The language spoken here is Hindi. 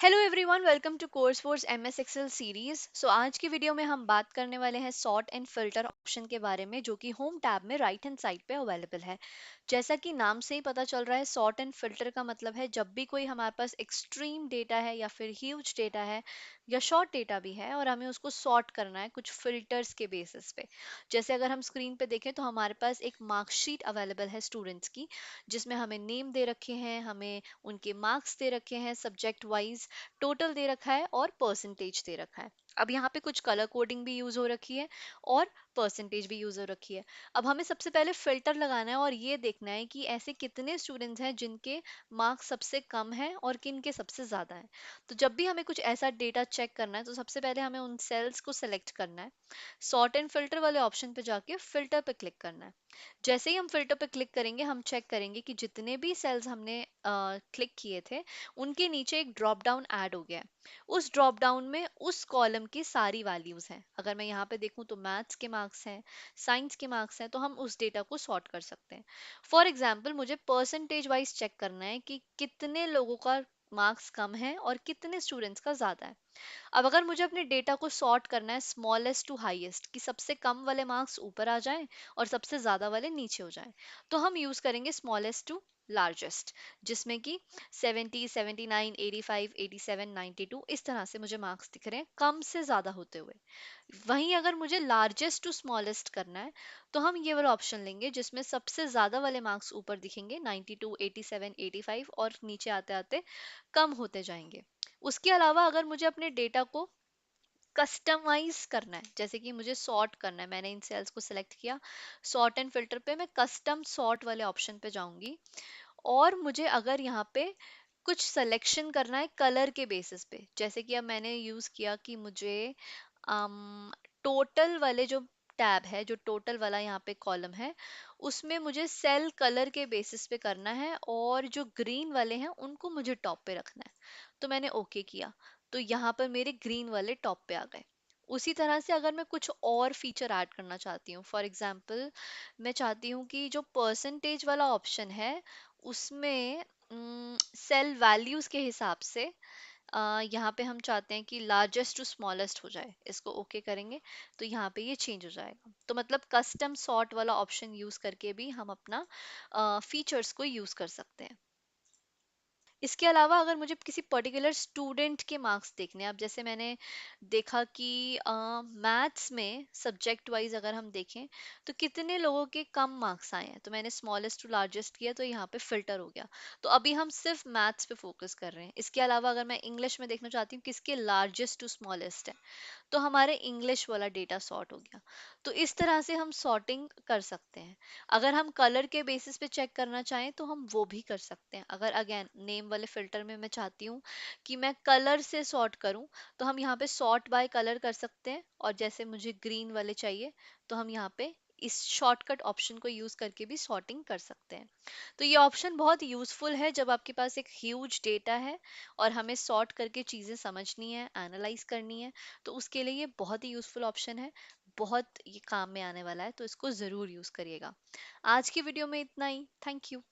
Hello everyone, welcome to course force MS Excel series. आज की वीडियो में हम बात करने वाले हैं सॉर्ट एंड फिल्टर ऑप्शन के बारे में, जो कि होम टैब में राइट हैंड साइड पे अवेलेबल है। जैसा कि नाम से ही पता चल रहा है, सॉर्ट एंड फिल्टर का मतलब है जब भी कोई हमारे पास एक्सट्रीम डेटा है या फिर ह्यूज डेटा है या शॉर्ट डेटा भी है और हमें उसको सॉर्ट करना है कुछ फिल्टर्स के बेसिस पे। जैसे अगर हम स्क्रीन पे देखें तो हमारे पास एक मार्कशीट अवेलेबल है स्टूडेंट्स की, जिसमें हमें नेम दे रखे हैं, हमें उनके मार्क्स दे रखे हैं सब्जेक्ट वाइज, टोटल दे रखा है और परसेंटेज दे रखा है। अब यहाँ पे कुछ कलर कोडिंग भी यूज हो रखी है और परसेंटेज भी यूज हो रखी है। अब हमें सबसे पहले फिल्टर लगाना है और ये देखना है कि ऐसे कितने स्टूडेंट्स हैं जिनके मार्क्स सबसे कम है और किन के सबसे ज्यादा है। तो जब भी हमें कुछ ऐसा डेटा चेक करना है तो सबसे पहले हमें उन सेल्स को सेलेक्ट करना है। सॉर्ट एंड फिल्टर वाले ऑप्शन पे जाके फिल्टर पे क्लिक करना है। जैसे ही हम फिल्टर पे क्लिक करेंगे, हम चेक करेंगे कि जितने भी सेल्स हमने क्लिक किए थे उनके नीचे एक ड्रॉप डाउन ऐड हो गया है। उस ड्रॉप डाउन में उस कॉलम की सारी वैल्यूज हैं। अगर मैं यहाँ पे देखूँ तो मैथ्स के मार्क्स हैं, साइंस के मार्क्स हैं, तो हम उस डेटा को सॉर्ट कर सकते हैं। फॉर एग्जाम्पल, मुझे परसेंटेज वाइज चेक करना है कि कितने लोगों का मार्क्स कम है और कितने स्टूडेंट्स का ज्यादा है। अब अगर मुझे अपने डेटा को सॉर्ट करना है स्मॉलेस्ट टू हाईएस्ट, कि सबसे कम वाले मार्क्स ऊपर आ जाएं और सबसे ज्यादा वाले नीचे हो जाएं, तो हम यूज करेंगे स्मॉलेस्ट टू लार्जेस्ट, जिसमें कि 70, 79, 85, 87, 92 इस तरह से मुझे मार्क्स दिख रहे हैं कम से ज्यादा होते हुए। वहीं अगर मुझे लार्जेस्ट टू स्मॉलेस्ट करना है तो हम ये वाला ऑप्शन लेंगे जिसमें सबसे ज्यादा वाले मार्क्स ऊपर दिखेंगे, 92, 87, 85, और नीचे आते आते कम होते जाएंगे। उसके अलावा अगर मुझे अपने डेटा को कस्टमाइज करना है, जैसे कि मुझे सॉर्ट करना है, मैंने इन सेल्स को सिलेक्ट किया, सॉर्ट एंड फिल्टर पे मैं कस्टम सॉर्ट वाले ऑप्शन पे जाऊंगी। और मुझे अगर यहाँ पे कुछ सिलेक्शन करना है कलर के बेसिस पे, जैसे कि अब मैंने यूज किया कि मुझे टोटल वाले जो टैब है, जो टोटल वाला यहाँ पे कॉलम है, उसमें मुझे सेल कलर के बेसिस पे करना है और जो ग्रीन वाले हैं उनको मुझे टॉप पे रखना है। तो मैंने ओके किया, तो यहाँ पर मेरे ग्रीन वाले टॉप पे आ गए। उसी तरह से अगर मैं कुछ और फीचर ऐड करना चाहती हूँ, फॉर एग्जांपल मैं चाहती हूँ कि जो परसेंटेज वाला ऑप्शन है उसमें सेल वैल्यूज के हिसाब से यहाँ पे हम चाहते हैं कि लार्जेस्ट टू स्मॉलेस्ट हो जाए, इसको ओके करेंगे तो यहाँ पे ये चेंज हो जाएगा। तो मतलब कस्टम सॉर्ट वाला ऑप्शन यूज करके भी हम अपना फीचर्स को यूज कर सकते हैं। इसके अलावा अगर मुझे किसी पर्टिकुलर स्टूडेंट के मार्क्स देखने हैं, अब जैसे मैंने देखा कि मैथ्स में सब्जेक्ट वाइज अगर हम देखें तो कितने लोगों के कम मार्क्स आए हैं, तो मैंने स्मॉलेस्ट टू लार्जेस्ट किया तो यहाँ पे फिल्टर हो गया। तो अभी हम सिर्फ मैथ्स पे फोकस कर रहे हैं। इसके अलावा अगर मैं इंग्लिश में देखना चाहती हूँ किसके लार्जेस्ट टू स्मॉलेस्ट है, तो हमारे इंग्लिश वाला डेटा सॉर्ट हो गया। तो इस तरह से हम सॉर्टिंग कर सकते हैं। अगर हम कलर के बेसिस पे चेक करना चाहें तो हम वो भी कर सकते हैं। अगर अगेन नेम वाले फिल्टर में मैं चाहती हूँ कि मैं कलर से सॉर्ट करूं, तो हम यहाँ पे सॉर्ट बाय कलर कर सकते हैं, और जैसे मुझे ग्रीन वाले चाहिए तो हम यहाँ पे इस शॉर्टकट ऑप्शन को यूज करके भी सॉर्टिंग कर सकते हैं। तो ये ऑप्शन बहुत यूजफुल है जब आपके पास एक ह्यूज डेटा है और हमें सॉर्ट करके चीजें समझनी है, एनालाइज करनी है। तो उसके लिए ये बहुत ही यूजफुल ऑप्शन है, बहुत ये काम में आने वाला है, तो इसको जरूर यूज करिएगा। आज की वीडियो में इतना ही। Thank you.